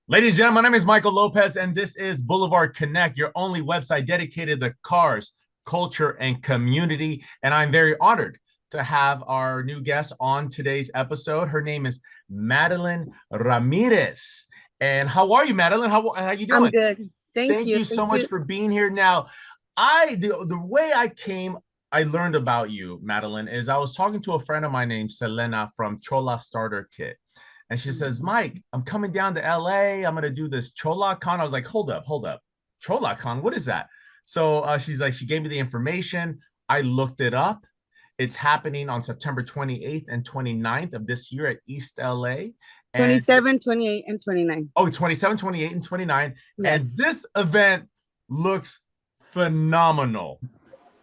Ladies and gentlemen, my name is Michael Lopez, and this is Boulevard Connect, your only website dedicated to cars, culture, and community. And I'm very honored to have our new guest on today's episode. Her name is Madeline Ramirez. And how are you, Madeline? How you I'm doing? good. Thank Thank you. you Thank so much you. for being here. Now, the way I learned about you, Madeline, is I was talking to a friend of mine named Selena from Chola Starter Kit. And she says, Mike, I'm coming down to LA. I'm gonna do this Chola Con. I was like, hold up. Chola Con, what is that? So she's like, she gave me the information. I looked it up. It's happening on September 28th and 29th of this year at East LA. And 27, 28, and 29. oh, 27, 28, and 29. And Yes. this event looks phenomenal.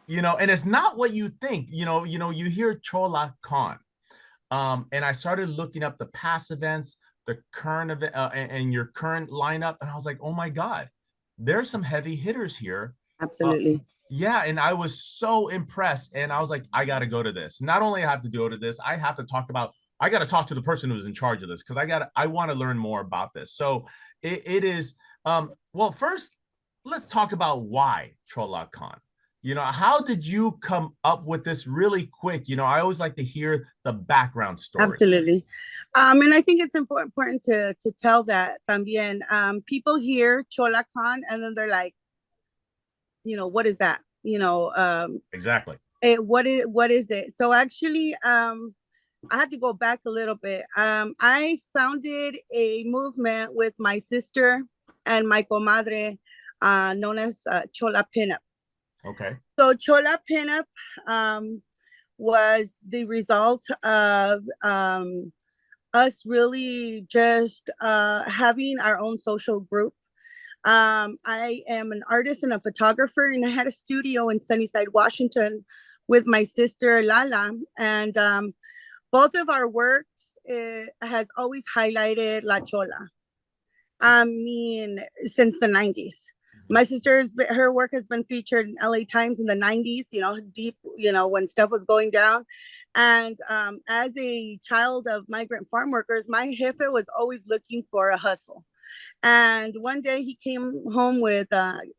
And it's not what you think. You hear Chola Con. And I started looking up the past events, the current event, and your current lineup, and I was like, oh my God, there's some heavy hitters here. Uh, Absolutely. yeah, and I was so impressed, and I was like, I got to go to this. Not only I have to go to this, I got to talk to the person who's in charge of this because I want to learn more about this. So it is. Well, first, let's talk about why Chola Con. How did you come up with this really quick? I always like to hear the background story. Absolutely. And I think it's important to tell that también. People hear Chola Con and then they're like, what is that? Exactly. What is it? So actually, I had to go back a little bit. I founded a movement with my sister and my comadre, known as Chola Pinup. Okay. So Chola Pinup was the result of us really just having our own social group. I am an artist and a photographer, and I had a studio in Sunnyside, Washington, with my sister Lala, and both of our works has always highlighted La Chola. I mean, since the 90s. My sister's her work has been featured in LA Times in the 90s, deep, when stuff was going down. And as a child of migrant farm workers, my jefe was always looking for a hustle. And one day he came home with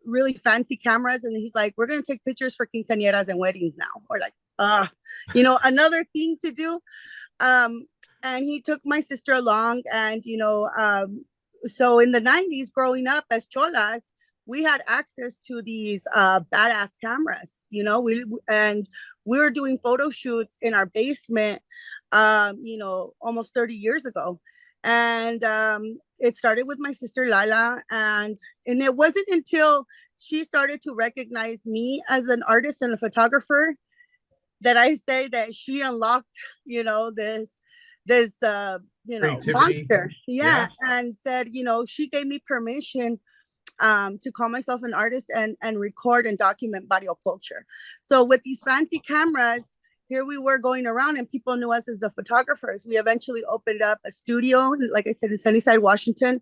really fancy cameras, and he's like, "We're gonna take pictures for quinceañeras and weddings now." Or like, another thing to do. Um, and he took my sister along, and so in the 90s, growing up as cholas, we had access to these badass cameras. We were doing photo shoots in our basement, almost 30 years ago. And it started with my sister Lala, and it wasn't until she started to recognize me as an artist and a photographer that I say that she unlocked, this Creativity. monster. Yeah. Yeah. And said, she gave me permission to call myself an artist and record and document barrio culture. So with these fancy cameras, here we were going around and people knew us as the photographers. We eventually opened up a studio, like I said, in Sunnyside, Washington.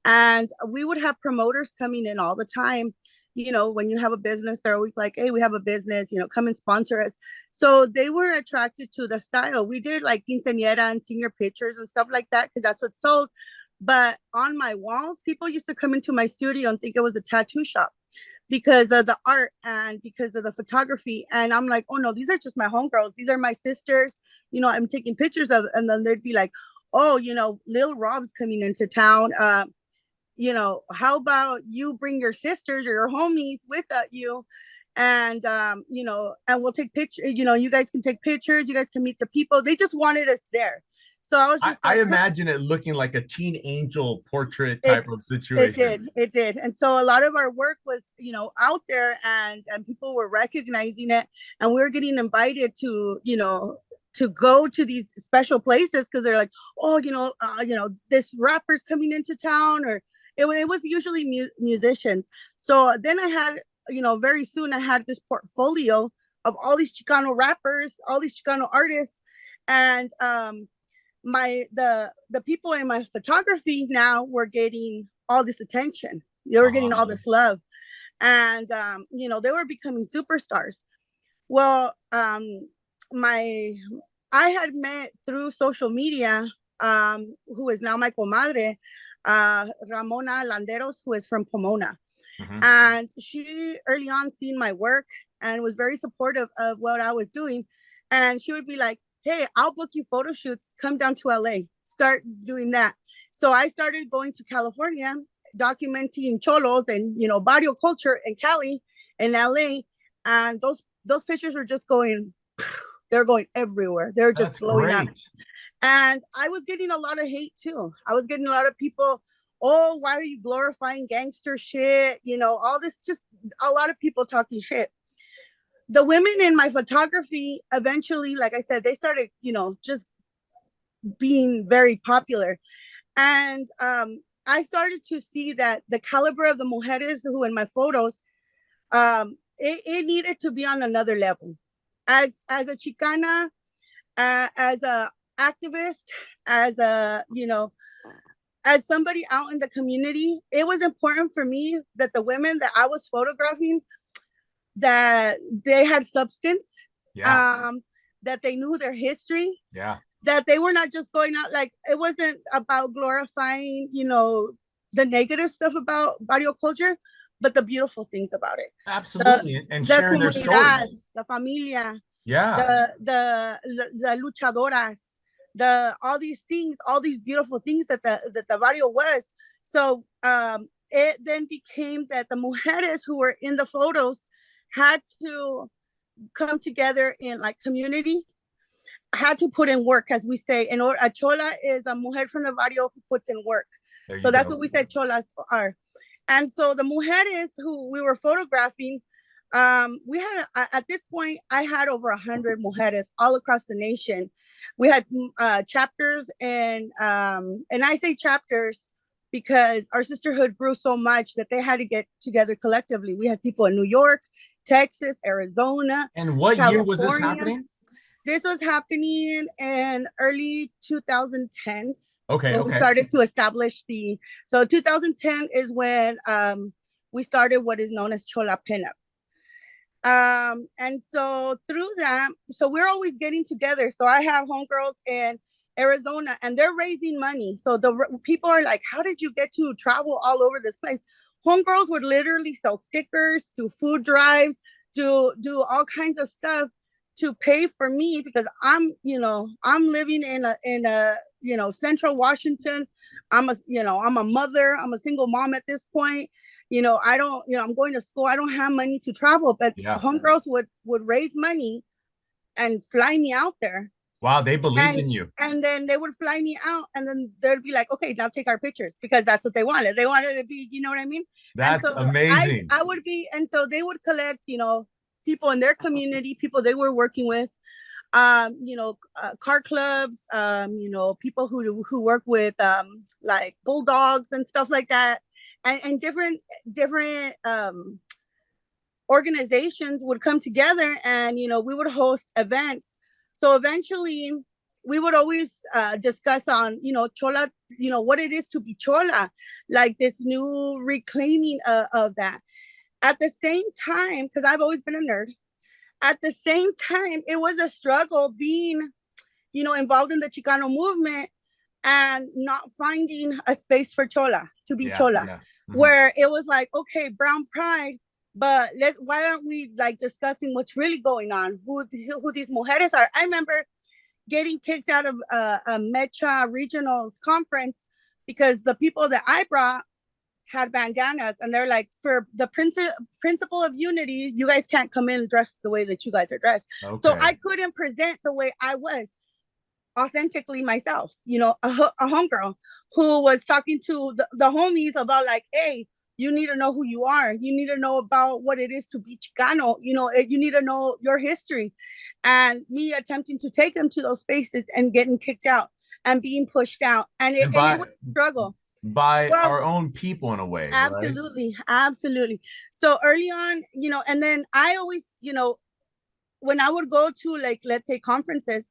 And we would have promoters coming in all the time. When you have a business, they're always like, hey, we have a business, come and sponsor us. So they were attracted to the style. We did like quinceañera and senior pictures and stuff like that because that's what sold. But on my walls, people used to come into my studio and think it was a tattoo shop because of the art and because of the photography. And I'm like, oh no, these are just my homegirls. These are my sisters. I'm taking pictures of, and then they'd be like, oh, Lil Rob's coming into town. How about you bring your sisters or your homies with you? And and we'll take pictures. You guys can take pictures. You guys can meet the people. They just wanted us there. So I was just I like, imagine it looking like a teen angel portrait it type of it situation. did, it did. And so a lot of our work was, out there, and people were recognizing it, and we were getting invited to, to go to these special places because they're like, oh, this rapper's coming into town, or it was usually musicians. So then I had, very soon I had this portfolio of all these Chicano rappers, all these Chicano artists, and the people in my photography now were getting all this attention. They were getting all Uh-huh. this love, and they were becoming superstars. Well, my I had met through social media, who is now my comadre, Ramona Landeros, who is from Pomona. Mhm. And she early on seen my work and was very supportive of what I was doing. And she would be like, hey, I'll book you photo shoots. Come down to LA. Start doing that. So I started going to California, documenting cholos and barrio culture in Cali and LA. And those pictures were just going, they're going everywhere. They're just That's blowing up. great. And I was getting a lot of hate too. I was getting a lot of people, oh, why are you glorifying gangster shit? All this, just a lot of people talking shit. The women in my photography eventually, like I said, they started, just being very popular. And I started to see that the caliber of the mujeres who in my photos, it needed to be on another level. As a Chicana, as a activist, as a as somebody out in the community, it was important for me that the women that I was photographing, that they had substance, Yeah. that they knew their history, Yeah. that they were not just going out, like it wasn't about glorifying, the negative stuff about barrio culture, but the beautiful things about it. The Absolutely. And the sharing their comunidad, stories. the familia, Yeah. the luchadoras, the all these things, all these beautiful things that the barrio was. So it then became that the mujeres who were in the photos had to come together in like community, had to put in work, as we say. In order, a chola is a mujer from the barrio who puts in work. There you So that's go. what we said cholas are. And so the mujeres who we were photographing, we had at this point I had over 100 mujeres all across the nation. We had chapters, and I say chapters because our sisterhood grew so much that they had to get together collectively. We had people in New York, Texas, Arizona, And what year was this California. happening? This was happening in early 2010s Okay. when we Okay. started to establish so 2010 is when we started what is known as Chola Pinup. And so through that, so we're always getting together. So I have homegirls in Arizona and they're raising money. So the people are like, how did you get to travel all over this place? Homegirls would literally sell stickers, do food drives, do all kinds of stuff to pay for me, because I'm living in a central Washington. I'm a mother, I'm a single mom at this point. I don't, I'm going to school, I don't have money to travel, but Yeah. homegirls would raise money and fly me out there. Wow. They believed and in you. and then they would fly me out, and then they'd be like, okay, now take our pictures, because that's what they wanted to be, you know what I mean? And That's so i amazing. i would be, and so they would collect, people in their community, people they were working with, car clubs, people who work with like bulldogs and stuff like that, and different organizations would come together, and we would host events. So eventually we would always discuss on chola, what it is to be chola, like this new reclaiming of that. At the same time, because I've always been a nerd, at the same time it was a struggle being involved in the Chicano movement and not finding a space for chola to be Yeah. chola, Yeah. Mhm. where it was like, okay, brown pride, but why aren't we like discussing what's really going on, who these mujeres are? I remember getting kicked out of a Mecha Regionals conference because the people that I brought had bandanas, and they're like, for the principle of unity, you guys can't come in dressed the way that you guys are dressed. So Okay. I couldn't present the way I was authentically myself, a homegirl who was talking to the homies about like, hey, you need to know who you are. You need to know about what it is to be Chicano. You need to know your history. And me attempting to take them to those spaces and getting kicked out and being pushed out. And And it was a struggle. by Well, our own people in a way, right? absolutely. Absolutely. So early on, and then I always, when I would go to, like, let's say conferences,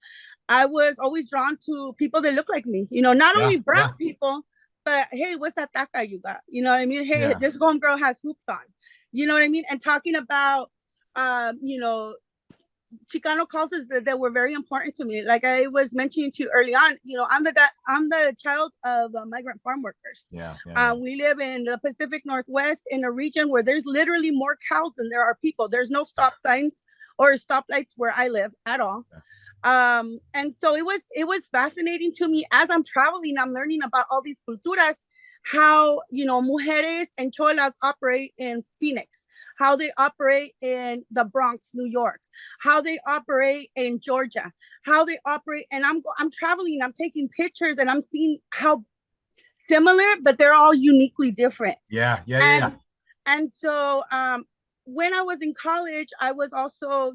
I was always drawn to people that look like me, not Yeah. only brown Yeah. people, but hey, what's that taka you got? You know what I mean? Hey, Yeah. this homegirl has hoops on. You know what I mean? And talking about, um, you know, Chicano causes that were very important to me. Like I was mentioning to you early on, I'm the child of migrant farm workers. Yeah, yeah, yeah. We live in the Pacific Northwest in a region where there's literally more cows than there are people. There's no stop signs or stoplights where I live at all. Yeah. And so it was fascinating to me as I'm traveling. I'm learning about all these culturas, how mujeres and cholas operate in Phoenix, how they operate in the Bronx, New York, how they operate in Georgia, how they operate. And I'm traveling, I'm taking pictures, and I'm seeing how similar, but they're all uniquely different. Yeah, yeah, yeah, yeah. And so when I was in college, I was also,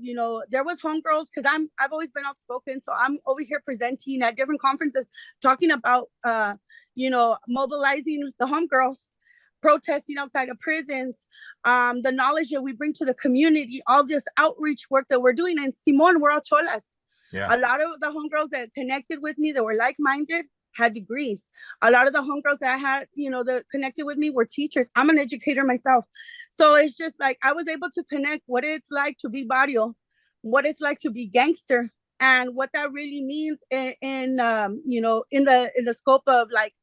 there was homegirls because I've always been outspoken. So I'm over here presenting at different conferences, talking about mobilizing the homegirls, protesting outside of prisons, the knowledge that we bring to the community, all this outreach work that we're doing. And Simon, we're all cholas. Yeah. A lot of the homegirls that connected with me that were like-minded had degrees. A lot of the homegirls that I had, that connected with me were teachers. I'm an educator myself. So it's just like I was able to connect what it's like to be barrio, what it's like to be gangster, and what that really means in the scope of like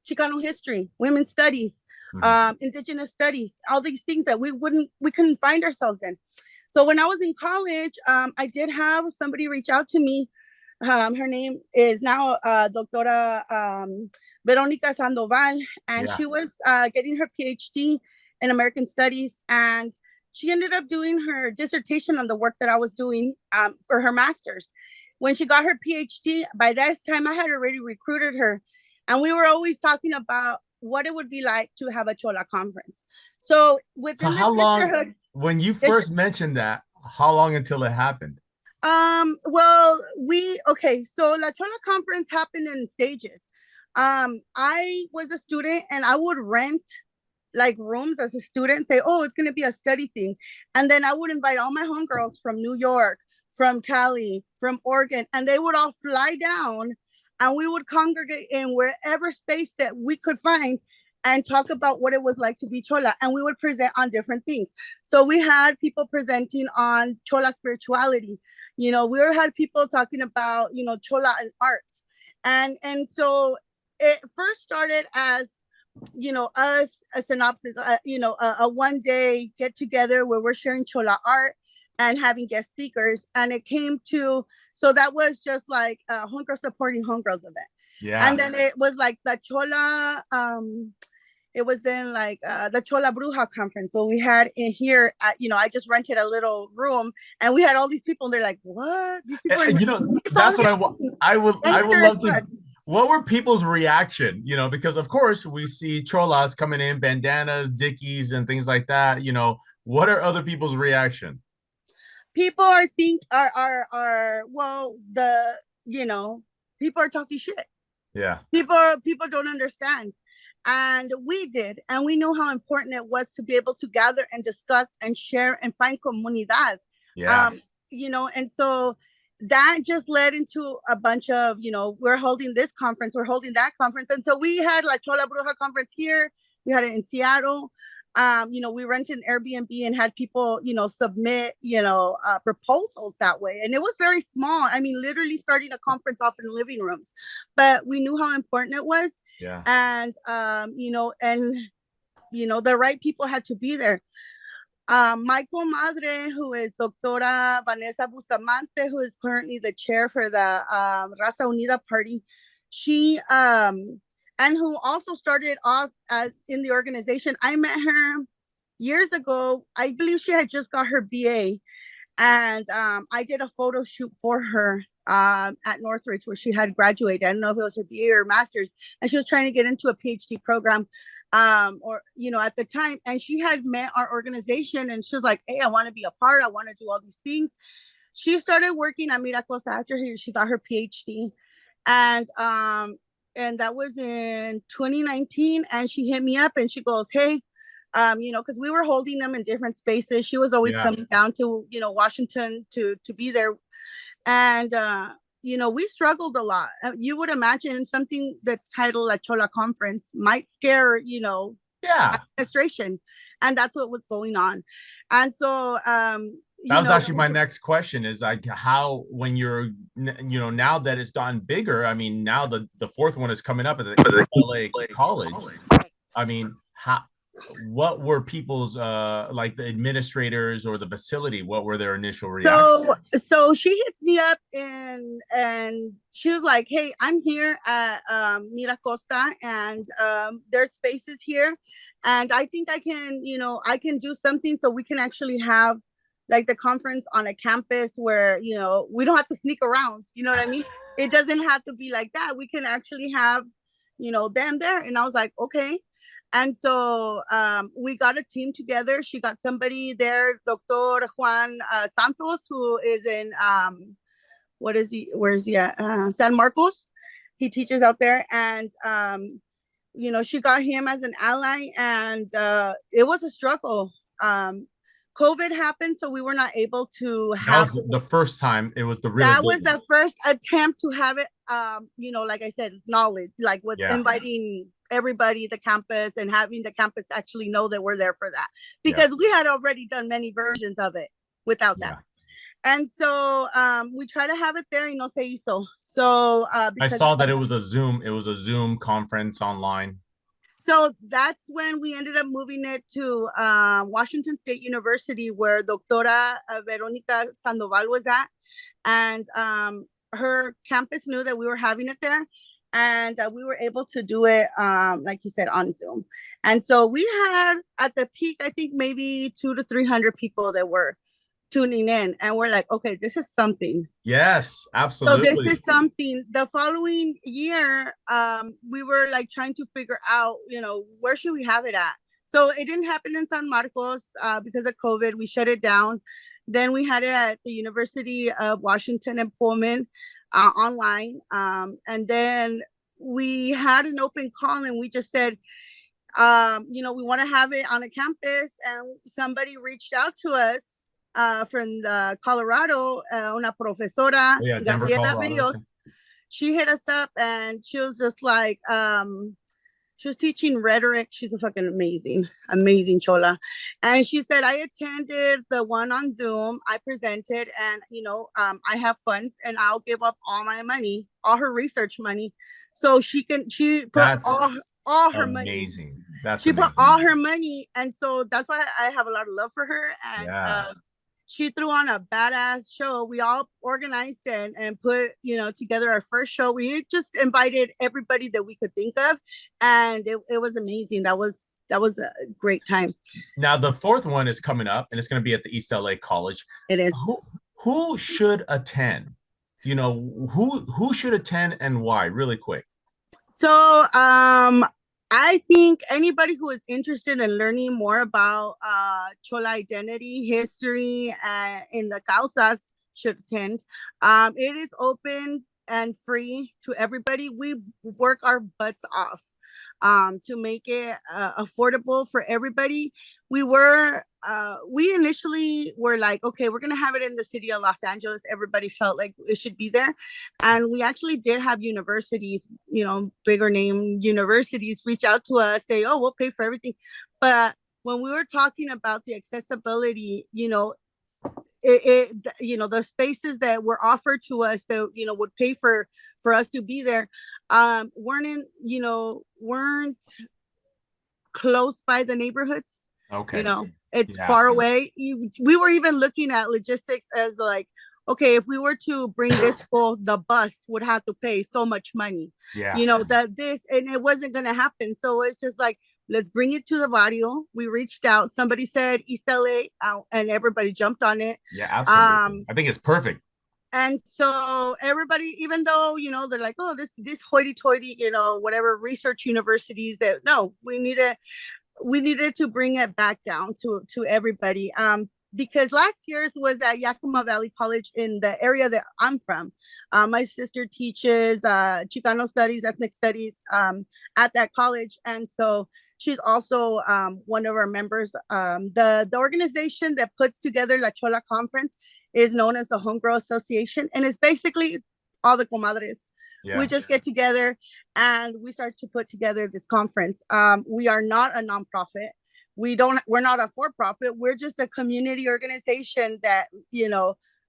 Chicano history, women's studies, indigenous studies, all these things that we couldn't find ourselves in. So when I was in college, I did have somebody reach out to me. Her name is now Doctora Veronica Sandoval, and Yeah. she was getting her PhD in American Studies, and she ended up doing her dissertation on the work that I was doing for her master's. When she got her PhD, by that time I had already recruited her, and we were always talking about what it would be like to have a Chola conference. So So within the how long, sisterhood, when you first mentioned that, how long until it happened? well, so La Chola conference happened in stages. I was a student and I would rent like rooms as a student, say, oh, it's gonna be a study thing. And then I would invite all my homegirls from New York, from Cali, from Oregon, and they would all fly down and we would congregate in wherever space that we could find and talk about what it was like to be Chola. And we would present on different things. So we had people presenting on Chola spirituality. We had people talking about, Chola and art. And so it first started as, us a synopsis, a one day get together where we're sharing Chola art and having guest speakers. And it came to, so that was just like a homegirl supporting homegirls event. Yeah. And then it was like the Chola, it was then like the Chola Bruja conference. So we had in here, I just rented a little room and we had all these people and they're like, what? These people That's what I want. I would love to. What were people's reaction? Because of course we see cholas coming in, bandanas, dickies, and things like that. What are other people's reaction? People are well, people are talking shit. Yeah. People don't understand. And we did, and we know how important it was to be able to gather and discuss and share and find comunidad. Yeah. And so that just led into a bunch of, we're holding this conference, we're holding that conference. And so we had La Chola Bruja conference here, we had it in Seattle. We rented an Airbnb and had people, submit, proposals that way. And it was very small. I mean, literally starting a conference off in living rooms, but we knew how important it was. Yeah. And, the right people had to be there. My comadre, who is Doctora Vanessa Bustamante, who is currently the chair for the Raza Unida Party, she, and who also started off as in the organization. I met her years ago. I believe she had just got her BA, and I did a photo shoot for her at Northridge where she had graduated. I don't know if it was her BA or master's, and she was trying to get into a PhD program at the time. And she had met our organization and she was like, hey, I want to be a part. I want to do all these things. She started working at Miracosta after she got her PhD. And that was in 2019. And she hit me up and she goes, hey, because we were holding them in different spaces. She was always coming down to, Washington to be there. And, we struggled a lot. You would imagine something that's titled a Chola conference might scare, administration. And that's what was going on. And so, That you was know, actually my next question is like how when you're now that it's gotten bigger, I mean now the fourth one is coming up at the LA college. I mean, how what were people's like the administrators or the facility, what were their initial reactions? so she hits me up and she was like, "Hey, I'm here at Mira Costa, and there's spaces here, and I think I can, I can do something so we can actually have like the conference on a campus where we don't have to sneak around. You know what I mean? It doesn't have to be like that. We can actually have them there." And I was like, okay. And so we got a team together. She got somebody there, Dr. Juan Santos, who is in, what is he? Where is he at? San Marcos. He teaches out there. And, she got him as an ally. And it was a struggle. COVID happened, so we were not able to That have was the first time. It was the really that big was one. the first attempt to have it like I said, knowledge, like with Yeah. inviting everybody, the campus, and having the campus actually know that we're there for that, Yeah. because we had already done many versions of it without that. Yeah. And so we try to have it there, se hizo. So I because saw that it was a Zoom conference online. so that's when we ended up moving it to Washington State University, where Doctora Veronica Sandoval was at. And her campus knew that we were having it there, and we were able to do it, like you said, on Zoom. And so we had at the peak, I think maybe 200 to 300 people that were tuning in, and we're like, okay, this is something. Yes, So this absolutely. is something. The following year, we were like trying to figure out, where should we have it at. So it didn't happen in San Marcos because of COVID. We shut it down. Then we had it at the University of Washington in Pullman online. And then we had an open call, and we just said, we want to have it on a campus. And somebody reached out to us from the Colorado, una profesora, Oh, yeah, Denver, Gabriela Colorado. Rios. She hit us up, and she was just like, she was teaching rhetoric. She's a fucking amazing chola. And she said, I attended the one on Zoom. I presented, and I have funds, and I'll give up all my money, all her research money, so she put That's all her money. amazing. That's She put amazing. all her money, and so that's why I have a lot of love for her. And Yeah. she threw on a badass show. We all organized and put together our first show. We just invited everybody that we could think of, and it was amazing. That was a great time. Now the fourth one is coming up, and it's going to be at the East LA College. It is. Who should attend? Who should attend and why? Really quick. So I think anybody who is interested in learning more about Chola identity, history, in the causas should attend. It is open and free to everybody. We work our butts off to make it affordable for everybody. We initially were like, okay, we're gonna have it in the city of Los Angeles. Everybody felt like it should be there, and we actually did have universities, bigger name universities, reach out to us, say, oh, we'll pay for everything. But when we were talking about the accessibility, the spaces that were offered to us that would pay for us to be there weren't close by the neighborhoods. Okay. It's far away. We were even looking at logistics as like, okay, if we were to bring this full, the bus would have to pay so much money. And it wasn't going to happen. So it's just like, let's bring it to the barrio. We reached out. Somebody said East LA, and everybody jumped on it. Yeah, absolutely. I think it's perfect. And so everybody, even though, they're like, oh, this hoity-toity, whatever research universities, that no, we needed to bring it back down to everybody. Because last year's was at Yakima Valley College in the area that I'm from. My sister teaches Chicano studies, ethnic studies at that college. And so she's also one of our members. The organization that puts together La Chola Conference is known as the Homegirl Association. And it's basically all the comadres. Yeah. We just get together and we start to put together this conference. We are not a nonprofit. we're not a for-profit. We're just a community organization that,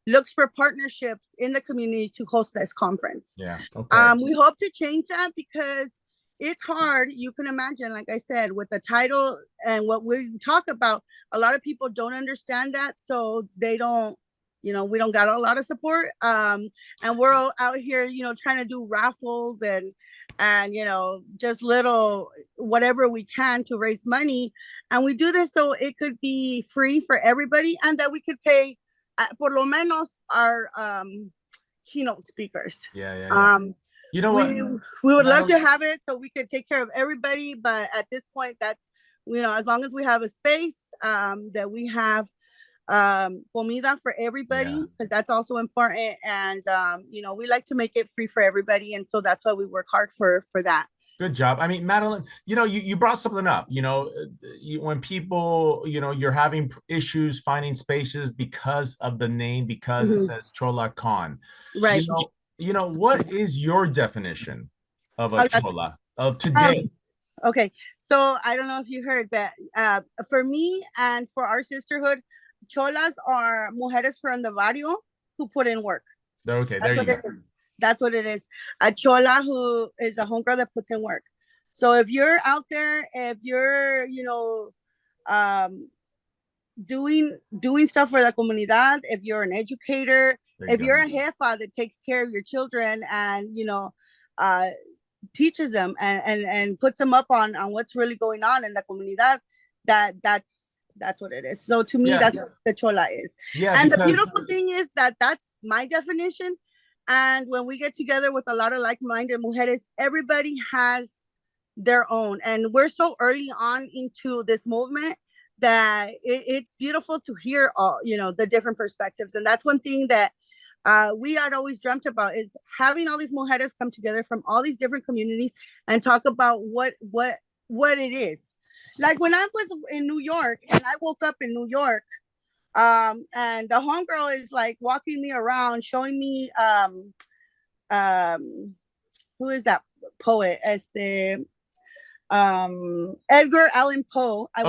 looks for partnerships in the community to host this conference. Yeah. Okay. We hope to change that because it's hard. You can imagine, like I said, with the title and what we talk about, a lot of people don't understand that. So they don't, we don't got a lot of support. And we're all out here, trying to do raffles and just little whatever we can to raise money. And we do this so it could be free for everybody and that we could pay por lo menos our keynote speakers. Yeah. You know what? We would love to have it so we could take care of everybody, but at this point, that's as long as we have a space, that we have comida for everybody, because that's also important, and we like to make it free for everybody, and so that's why we work hard for that. Good job. I mean, Madeline, you brought something up. When people, you're having issues finding spaces because of the name, because it says Chola Con. Right. What is your definition of a chola of today? Okay. So I don't know if you heard, but for me and for our sisterhood, cholas are mujeres from the barrio who put in work. Okay, there you go. That's what it is. A chola who is a homegirl that puts in work. So if you're out there, if you're, doing stuff for the comunidad, if you're an educator, if you're a jefa that takes care of your children and, teaches them and puts them up on what's really going on in the comunidad, that's what it is. So to me, that's what the chola is. And the beautiful thing is that's my definition. And when we get together with a lot of like-minded mujeres, everybody has their own. And we're so early on into this movement that it's beautiful to hear all, the different perspectives. And that's one thing that we had always dreamt about, is having all these mujeres come together from all these different communities and talk about what it is. Like when I was in New York and I woke up in New York, and the homegirl is like walking me around, showing me who is that poet? Edgar Allan Poe. I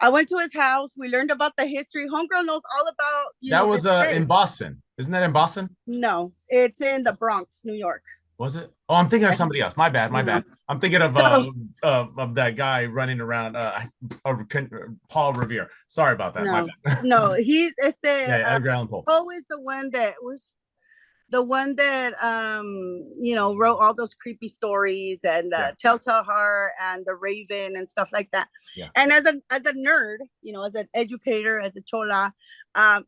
went to his house. We learned about the history. Homegirl knows all about that was in Boston. Isn't that in Boston? No, it's in the Bronx, New York. Was it? Oh, I'm thinking of somebody else. My bad. I'm thinking of that guy running around, Paul Revere. Sorry about that. My bad. No, he's Edgar Allan Poe. Poe is the one that wrote all those creepy stories and Telltale Heart and The Raven and stuff like that. Yeah. And as a nerd, as an educator, as a chola,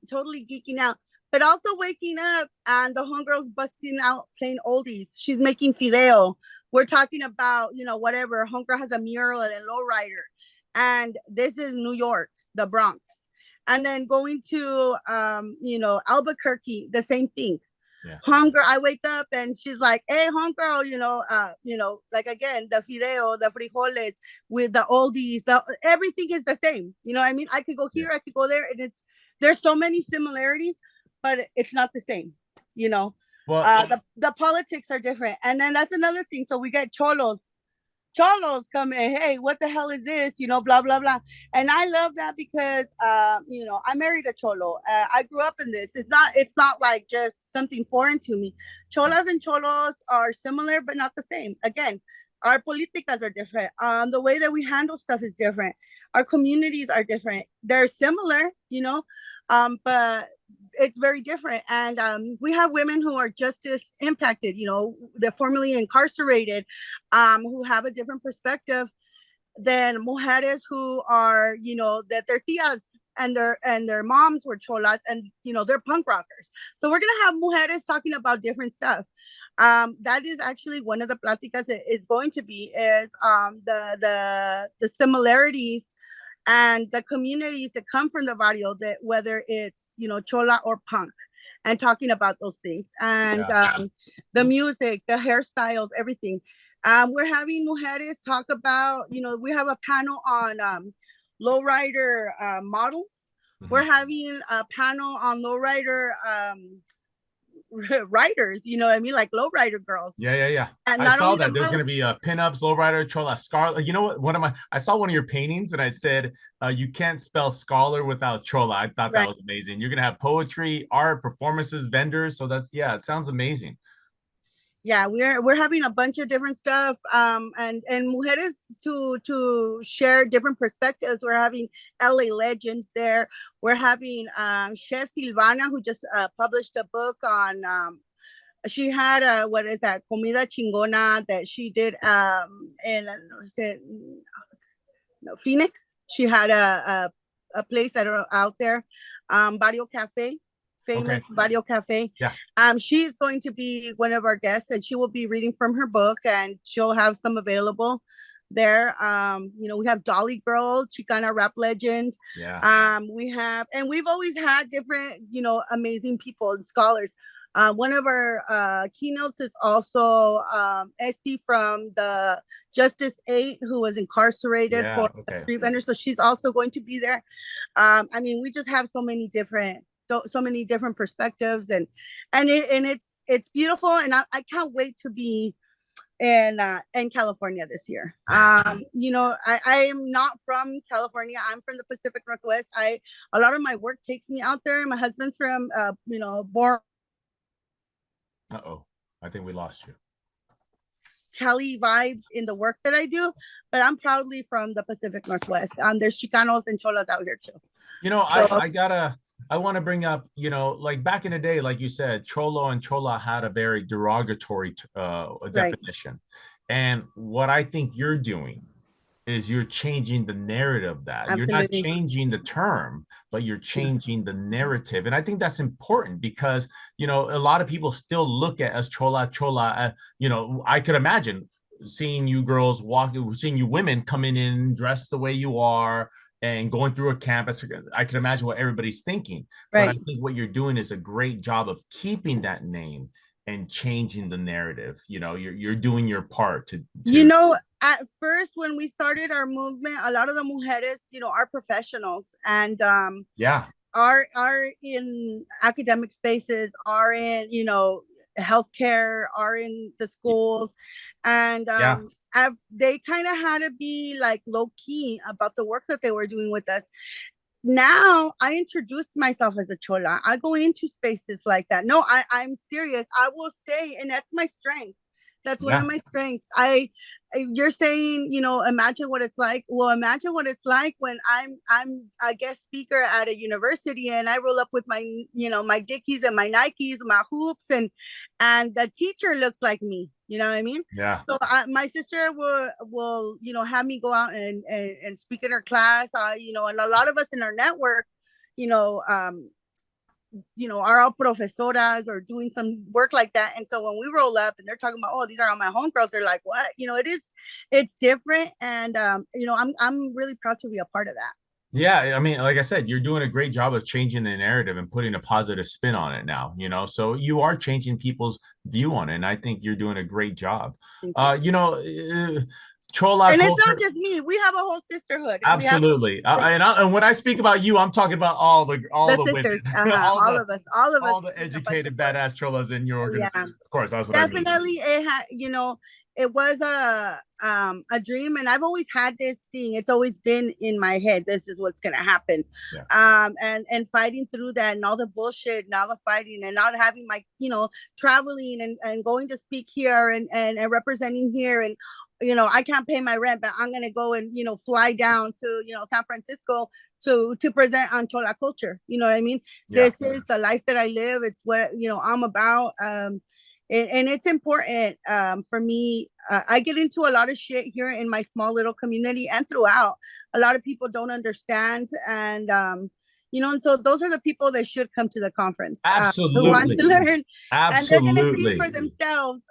totally geeking out. But also waking up and the homegirl's busting out playing oldies. She's making fideo. We're talking about, whatever. Homegirl has a mural and a lowrider. And this is New York, the Bronx. And then going to, Albuquerque, the same thing. Yeah. Homegirl, I wake up and she's like, hey, homegirl, like again, the fideo, the frijoles with the oldies, everything is the same. You know what I mean? I could go here, I could go there. And there's so many similarities, but it's not the same, Well, the politics are different. And then that's another thing. So we get cholos come in, hey, what the hell is this? Blah, blah, blah. And I love that because, I married a cholo. I grew up in this. It's not like just something foreign to me. Cholas and cholos are similar, but not the same. Again, our politicas are different. The way that we handle stuff is different. Our communities are different. They're similar, but it's very different. And we have women who are just as impacted, they're formerly incarcerated, who have a different perspective than mujeres who are, that their tias and their moms were cholas and, they're punk rockers. So we're going to have mujeres talking about different stuff. That is actually one of the pláticas that is going to be is the similarities and the communities that come from the barrio, that whether it's, chola or punk, and talking about those things and the music, the hairstyles, everything. We're having mujeres talk about, we have a panel on lowrider models. Mm-hmm. We're having a panel on lowrider writers, you know what I mean, like lowrider girls, Yeah, yeah, yeah. and I not saw only the that. There's models. gonna be pinups, lowrider, chola, scarlet. You know what? One of my I saw one of your paintings and I said, you can't spell scholar without chola. I thought that Right. was amazing. You're gonna have poetry, art, performances, vendors. So that's yeah, it sounds amazing. Yeah, we're having a bunch of different stuff, and mujeres to share different perspectives. We're having LA legends there. We're having Chef Silvana, who just published a book on she had a what is that, comida chingona, that she did in is it, no, Phoenix. She had a place that are out there, Barrio Cafe, famous Okay. Barrio Cafe. Yeah. She's going to be one of our guests, and she will be reading from her book, and she'll have some available there. You know, we have Dolly Girl, Chicana rap legend. Yeah. We have, and we've always had different, you know, amazing people and scholars. One of our keynotes is also Esty from the Justice 8, who was incarcerated Yeah. for Okay. street vendors. So she's also going to be there. I mean, we just have so many different perspectives, and it's beautiful, and I can't wait to be in California this year. You know, I am not from California. I'm from the Pacific Northwest. A lot of my work takes me out there. My husband's from you know, born Uh-oh. I think we lost you. Cali vibes in the work that I do, but I'm proudly from the Pacific Northwest. There's Chicanos and Cholas out here too. You know, So I want to bring up, you know, like back in the day, like you said, Cholo and Chola had a very derogatory right, definition. And what I think you're doing is you're changing the narrative of that. You're not absolutely. changing the term, but you're changing the narrative. And I think that's important because, you know, a lot of people still look at us Chola, Chola. You know, I could imagine seeing you girls walking, seeing you women coming in dressed the way you are and going through a campus. I can imagine what everybody's thinking. But I Right. think what you're doing is a great job of keeping that name and changing the narrative. You know, you're doing your part You to know, at first when we started our movement, a lot of the mujeres, you know, are professionals, and yeah, are in academic spaces, are in, you know, healthcare, are in the schools, and yeah, they kind of had to be like low key about the work that they were doing with us. Now I introduce myself as a chola. I go into spaces like that. No, I'm serious. I will say, and that's my strength. That's one of yeah. my strengths. You're saying, you know, imagine what it's like. Well, imagine what it's like when I'm a guest speaker at a university, and I roll up with my, you know, my Dickies and my Nikes, my hoops, and the teacher looks like me. You know what I mean? Yeah. So my sister will, you know, have me go out and speak in her class. You know, and a lot of us in our network, you know, you know, are all profesoras or doing some work like that. And so when we roll up and they're talking about, oh, these are all my homegirls, they're like, what? You know, it's different, and you know, I'm really proud to be a part of that. Yeah, I mean, like I said, you're doing a great job of changing the narrative and putting a positive spin on it now, you know. So you are changing people's view on it, and I think you're doing a great job. Thank you. You know, Chola And it's not culture, just me. We have a whole sisterhood. We have absolutely. And when I speak about you, I'm talking about all the the women, sisters. Uh-huh. All of us all the being a bunch of educated girls. badass cholas in your Yeah. organization. Of course, that's what I mean. Definitely it had, you know, it was a dream, and I've always had this thing. It's always been in my head, this is what's going to happen. Yeah, And fighting through that, and all the bullshit, and all the fighting, and not having my, you know, traveling and going to speak here, and representing here, and you know, I can't pay my rent, but I'm going to go and, you know, fly down to, you know, San Francisco to present on Chola culture. You know what I mean? yeah, This is the life that I live. It's what, you know, I'm about. And it's important for me. I get into a lot of shit here in my small little community and throughout. A lot of people don't understand, and you know, and so those are the people that should come to the conference, who want to absolutely, learn, and they're gonna see it absolutely. for themselves.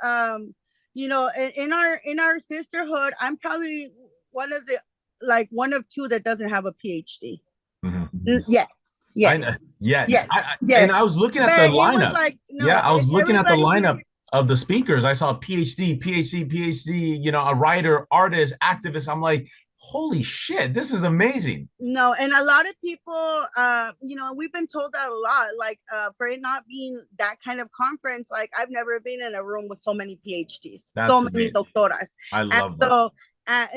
You know, in our sisterhood, I'm probably one of the, like, one of two that doesn't have a PhD. Mhm. Yeah, yeah, I know. Yeah. yeah, And yeah. I was looking at the But it was lineup. like, Yeah, no, I was looking at the everybody here. lineup. of the speakers, I saw PhD, PhD, PhD, a writer, artist, activist. I'm like, holy shit, this is amazing. No, and a lot of people, we've been told that a lot, like, for it not being that kind of conference, like, I've never been in a room with so many PhDs, so That's many amazing. doctoras. I And love that. so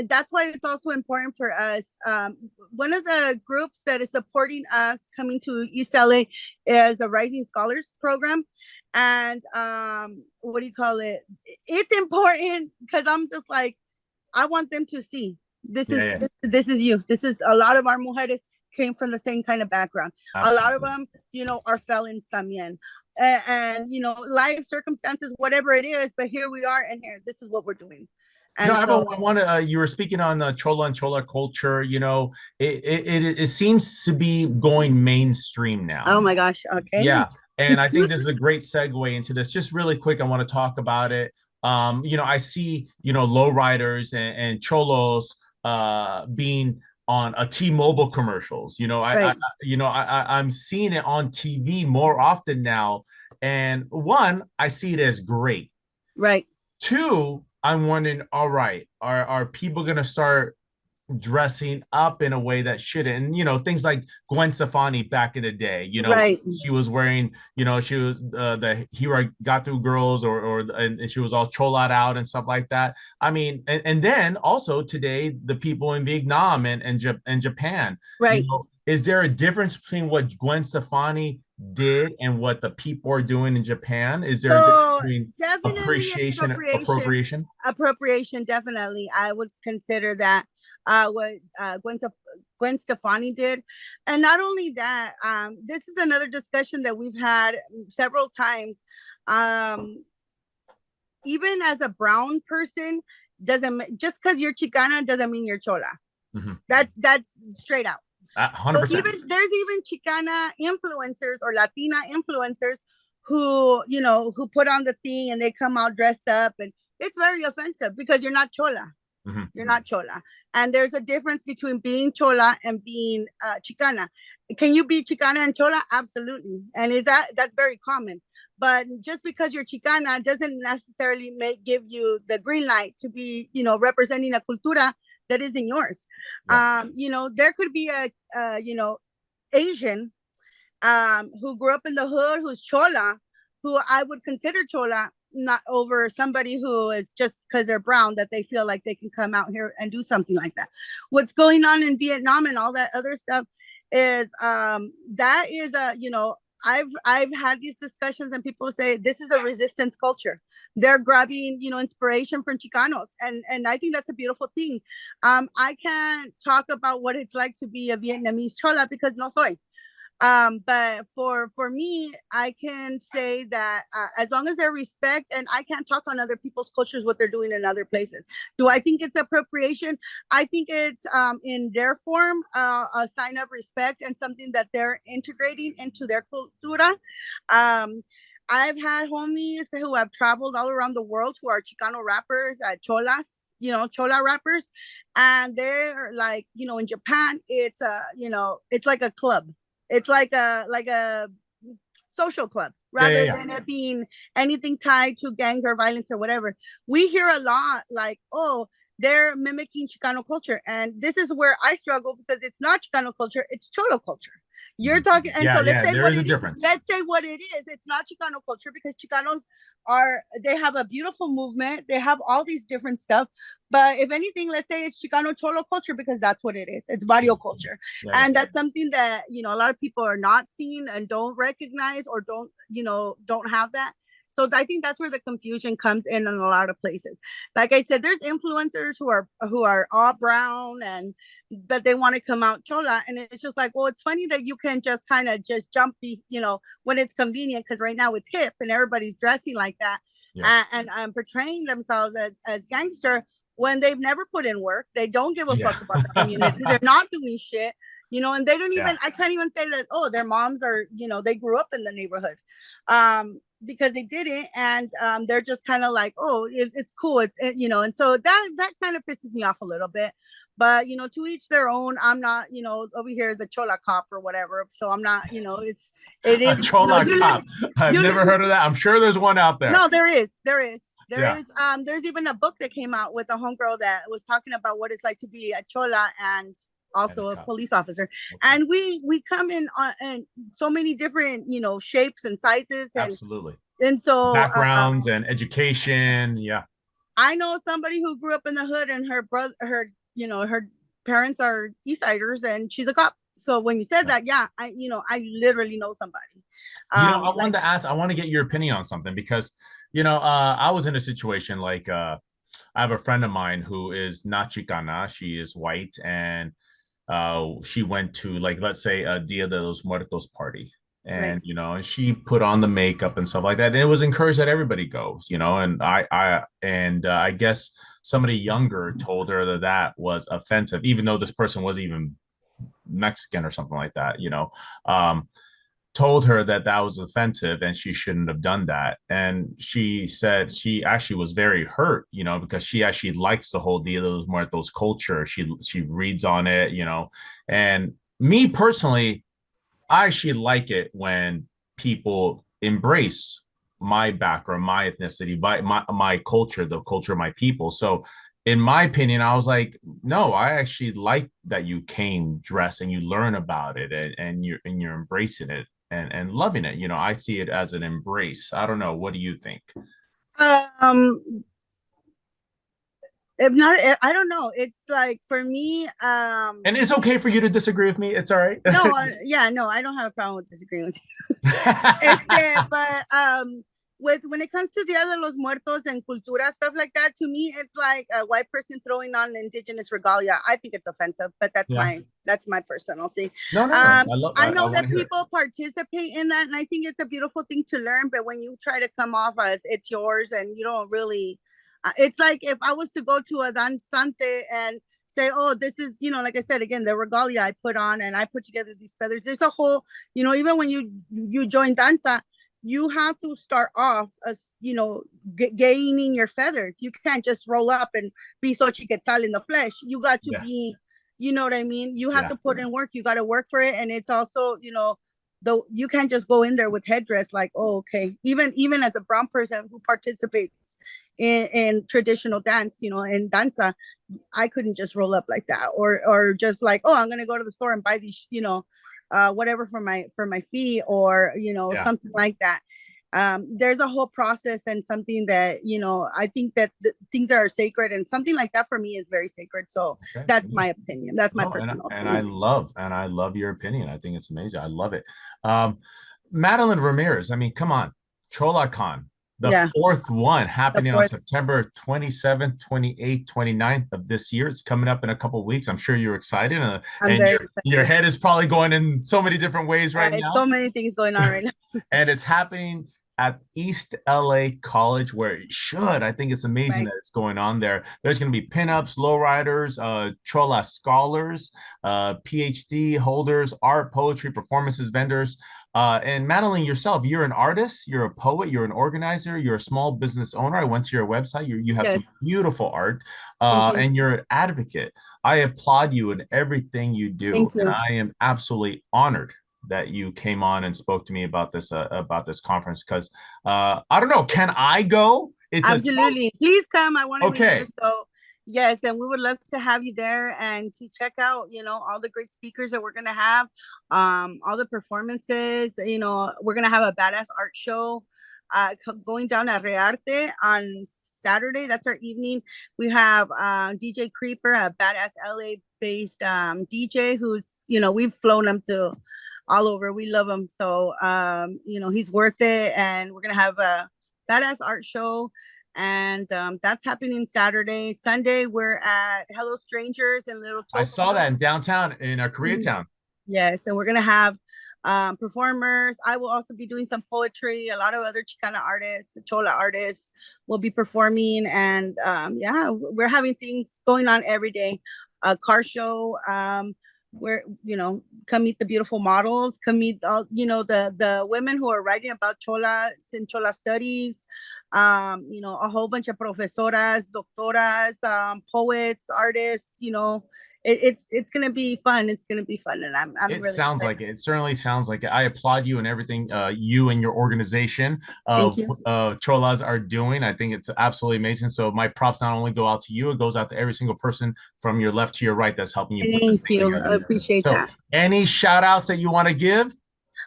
that's why it's also important for us. One of the groups that is supporting us coming to East LA is the Rising Scholars Program. And what do you call it? It's important because I'm just like, I want them to see this Yeah, is yeah, this is you. This is a lot of our mujeres came from the same kind of background. A lot of absolutely. them, are felons también. And life circumstances, whatever it is, but here we are, and here, this is what we're doing. And I so, want to. You were speaking on Chola and Chola culture. It seems to be going mainstream now. oh my gosh, okay. Yeah, and I think this is a great segue into this. Just really quick, I want to talk about it. I see lowriders and cholos being on a T-Mobile commercials. Right, I'm seeing it on TV more often now. And one, I see it as great. right. Two, I'm wondering, all right, are people gonna start dressing up in a way that shouldn't? And things like Gwen Stefani back in the day, Right. she was wearing, she was the Here I Got Through Girls, and she was all cholad out and stuff like that. I mean, and then also today, the people in Vietnam and Japan, Right. is there a difference between what Gwen Stefani did and what the people are doing in Japan? Is there a difference So between definitely appreciation and appropriation. appropriation? Appropriation, definitely. I would consider that what Gwen Stefani did. And not only that, this is another discussion that we've had several times. Um, Even as a brown person, doesn't just because you're Chicana doesn't mean you're Chola. Mhm. That's straight out. So 100%. even there's even Chicana influencers or Latina influencers who put on the thing and they come out dressed up, and it's very offensive because you're not Chola. Mhm. You're not Chola. And there's a difference between being Chola and being Chicana. Can you be Chicana and Chola? Absolutely. And that's very common. But just because you're Chicana doesn't necessarily give you the green light to be, representing a cultura that isn't yours. Right. There could be Asian who grew up in the hood, who's Chola, who I would consider Chola, not over somebody who is just because they're brown that they feel like they can come out here and do something like that. What's going on in Vietnam and all that other stuff is that is I've had these discussions and people say this is a resistance culture. They're grabbing, inspiration from Chicanos, and I think that's a beautiful thing. I can't talk about what it's like to be a Vietnamese chola because no soy. But for me, I can say that as long as there's respect, and I can't talk on other people's cultures what they're doing in other places. Do I think it's appropriation? I think it's in their form a sign of respect and something that they're integrating into their cultura. Um, I've had homies who have traveled all around the world who are Chicano rappers, cholas, chola rappers, and they're like, in Japan, it's like a club. It's like a social club Yeah, yeah, rather yeah. than it being anything tied to gangs or violence or whatever. We hear a lot like, oh, they're mimicking Chicano culture. And this is where I struggle because it's not Chicano culture, it's Cholo culture. You're Mhm. talking, and Yeah, so let's yeah. say There what is a it is. difference. Let's say what it is. It's not Chicano culture because Chicanos they have a beautiful movement. They have all these different stuff. But if anything, let's say it's Chicano Cholo culture because that's what it is. It's barrio culture. Yeah, yeah. And that's something that, a lot of people are not seeing and don't recognize or don't have that. So I think that's where the confusion comes in a lot of places. Like I said, there's influencers who are all brown and but they want to come out chola, and it's just like, well, it's funny that you can just kind of just jump when it's convenient because right now it's hip and everybody's dressing like that, Yeah. and portraying themselves as gangster when they've never put in work. They don't give a Yeah. fuck about the community. They're not doing shit. And they don't Yeah. even, I can't even say that, oh, their moms are, they grew up in the neighborhood. Because they didn't, and they're just kind of like, oh, it's cool, and so that kind of pisses me off a little bit. But to each their own. I'm not, over here the Chola cop or whatever. So I'm not, it A is, Chola cop. I've you live. never heard of that. I'm sure there's one out there. No, there Yeah. is. There's even a book that came out with a homegirl that was talking about what it's like to be a Chola and And a also a cop. police officer. Okay. And we come in so many different, shapes and sizes, Absolutely. and so Backgrounds and education. Yeah. I know somebody who grew up in the hood, and her parents are East Siders, and she's a cop. So when you said Yeah. that, yeah, I literally know somebody. I wanted Like to ask, I want to get your opinion on something because, I was in a situation like I have a friend of mine who is not Chicana. She is white, and she went to, like, let's say a Dia de los Muertos party. right, And and she put on the makeup and stuff like that. And it was encouraged that everybody goes, and I guess somebody younger told her that that was offensive, even though this person was even Mexican or something like that, told her that that was offensive and she shouldn't have done that. And she said she actually was very hurt, because she actually likes the whole Dia de los Muertos culture. She reads on it, and me personally, I actually like it when people embrace my background, my ethnicity, my culture, the culture of my people. So in my opinion, I was like, no, I actually like that you came dressed and you learn about it, and you're embracing it and loving it. I see it as an embrace. I don't know. What do you think? um if not, I don't know, it's like for me, And it's okay for you to disagree with me. It's all right. no, yeah, no, I don't have a problem with disagreeing with you. But with when it comes to Dia de los Muertos and cultura stuff like that, to me it's like a white person throwing on indigenous regalia. I think it's offensive, but Yeah. that's my personal thing. No, no, no. um I I know want that to hear it. people participate in that, and I think it's a beautiful thing to learn, but when you try to come off as it's yours and you don't really, it's like if I was to go to a danzante and say, oh, this is, like I said, again, the regalia I put on and I put together these feathers. There's a whole, even when you join danza, you have to start off as, gaining your feathers. You can't just roll up and be Xochiquetzal in the flesh. You got to Yeah. be, you know what I mean? You have Yeah. to put in work. You got to work for it. And it's also, though you can't just go in there with headdress like, oh, okay. Even as a brown person who participates in traditional dance, in danza, I couldn't just roll up like that, or just like, oh, I'm gonna go to the store and buy these, whatever for my fee, or Yeah. something like that. There's a whole process and something that, I think that things that are sacred and something like that for me is very sacred. So Okay. that's my opinion. That's my No, personal and opinion. I love your opinion. I think it's amazing. I love it. Um, Madeline Ramirez. I mean, come on, Chola Con, the Yeah, fourth one of happening on course. September 27th, 28th, 29th of this year. It's coming up in a couple of weeks. I'm sure you're excited, I'm and very your excited. head is probably going in so many different ways right So now. many things going on right now. And it's happening at East LA College, where it should. I think it's amazing Right. that it's going on there. There's going to be pinups, lowriders, Chola scholars, PhD holders, art, poetry, performances, vendors. And Madeline, yourself, you're an artist, you're a poet, you're an organizer, you're a small business owner. I went to your website. You have Yes. some beautiful art, Thank you. and you're an advocate. I applaud you in everything you do, Thank and you. I am absolutely honored that you came on and spoke to me about this conference, because I don't know, can I go? It's a Absolutely. Please come. I want to meet you. okay. So, yes, and we would love to have you there and to check out, all the great speakers that we're going to have, all the performances. We're going to have a badass art show going down at Rearte on Saturday. That's our evening. We have DJ Creeper, a badass LA based DJ who's, we've flown him to all over. We love him. So, he's worth it. And we're going to have a badass art show, and that's happening Saturday. Sunday we're at Hello Strangers in Little I saw that Tokyo. in downtown in Koreatown. Yes, and we're gonna have performers. I will also be doing some poetry. A lot of other Chicana artists, Chola artists will be performing, and yeah, we're having things going on every day. A car show. Where come meet the beautiful models, come meet all the women who are writing about Chola and Chola studies. A whole bunch of profesoras, doctoras, poets, artists. it's gonna be fun. It's gonna be fun, and I'm It really sounds excited. like it. It certainly sounds like it. I applaud you and everything you and your organization Thank of you. Cholas are doing. I think it's absolutely amazing. So my props not only go out to you, it goes out to every single person from your left to your right that's helping you put this Thank thing you. I together. appreciate So that. any shout outs that you want to give?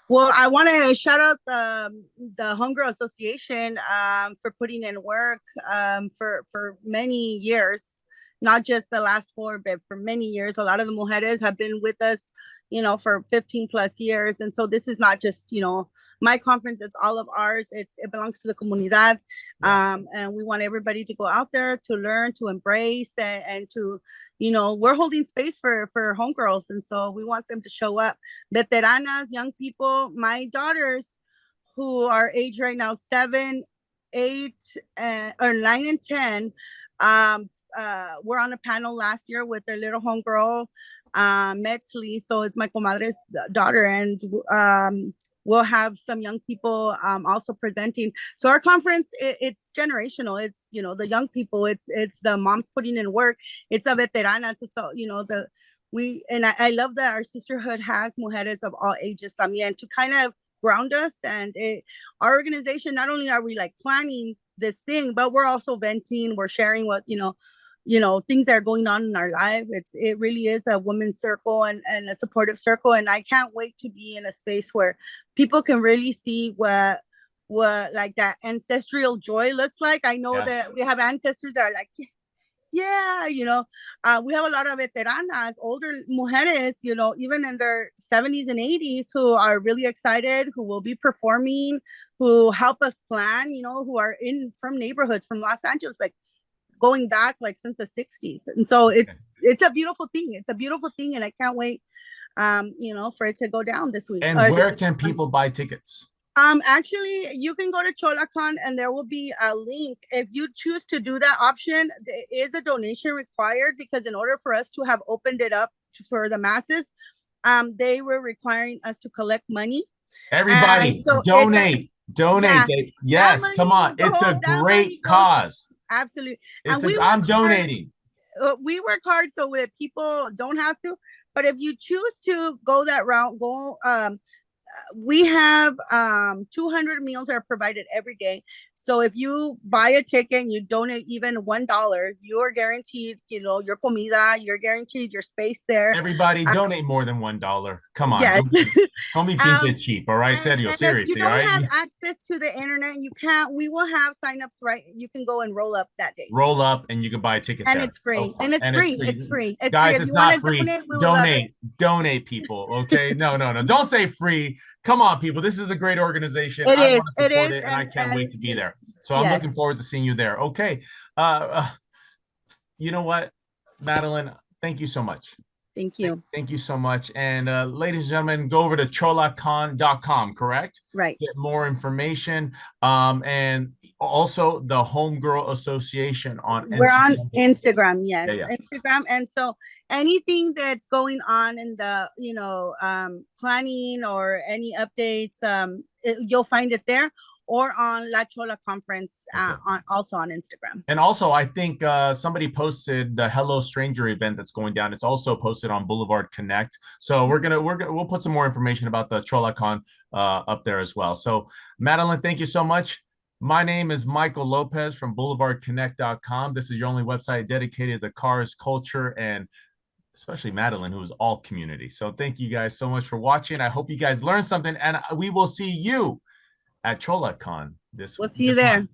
Well, I want to shout out the Homegirl Association for putting in work for many years, not just the last four, but for many years. A lot of the mujeres have been with us, for 15 plus years, and so this is not just my conference; it's all of ours. It belongs to the comunidad, Yeah. and we want everybody to go out there to learn, to embrace, and to we're holding space for homegirls, and so we want them to show up, veteranas, young people, my daughters who are age right now 7, 8, or 9 and 10. Were on a panel last year with their little homegirl, Metzli. So it's my comadre's daughter, and we'll have some young people also presenting. So our conference, it's generational. It's the young people. It's the moms putting in work. It's the veteranas. It's all, the we and I love that our sisterhood has mujeres of all ages también to kind of ground us. And our organization, not only are we like planning this thing, but we're also venting. We're sharing what things that are going on in our life. It really is a women's circle and a supportive circle. And I can't wait to be in a space where people can really see what like that ancestral joy looks like. I know Yes. that we have ancestors that are like, yeah, we have a lot of veteranas, older mujeres, even in their 70s and 80s, who are really excited, who will be performing, who help us plan, who are in from neighborhoods from Los Angeles, like going back like since the 60s. And so Okay. it's a beautiful thing. It's a beautiful thing, and I can't wait, for it to go down this week. And where can people buy tickets? Actually, you can go to Chola Con and there will be a link. If you choose to do that option, there is a donation required because in order for us to have opened it up for the masses, they were requiring us to collect money. And Everybody, so it's a, donate. Donate. yeah, that Yes, come money on. will It's a go, that money great goes, cause. absolutely. It's And a we work I'm hard. donating. We work hard so that people don't have to. But if you choose to go that route, we have 200 meals are provided every day. So if you buy a ticket and you donate even $1, you're guaranteed, your comida, you're guaranteed your space there. Everybody Uh, donate more than $1. Come on, yes. don't be um, pinche cheap. All right, serio, and if you seriously. All don't right, have access to the internet, you can't. We will have signups, right? You can go and roll up that day, roll up and you can buy a ticket and there. it's free. Oh, And it's and it's free. free. It's free. It's free. Guys, If it's you want not to free. donate, we will love it. Donate, people. Okay, no, no, no. Don't say free. Come on, people. This is a great organization. It I is. want to It support is. it, and I can't wait to be there. So I'm Yes. looking forward to seeing you there. Okay, uh, uh, you know what, Madeline? Thank you so much. Thank you. Thank you so much. And ladies and gentlemen, go over to cholacon.com, correct? Right. Get more information. And also the Homegirl Association on We're on Instagram. Instagram, yes, Yeah, yeah. Instagram. And so anything that's going on in the, planning or any updates, you'll find it there or on La Chola Conference, Okay. also on Instagram. And also, I think somebody posted the Hello Stranger event that's going down. It's also posted on BlvdConnect. So we'll put some more information about the Chola Con up there as well. So Madeline, thank you so much. My name is Michael Lopez from BlvdConnect.com. This is your only website dedicated to cars, culture, and especially Madeline, who is all community. So thank you guys so much for watching. I hope you guys learned something, and we will see you at Chola Con We'll see you this there. month.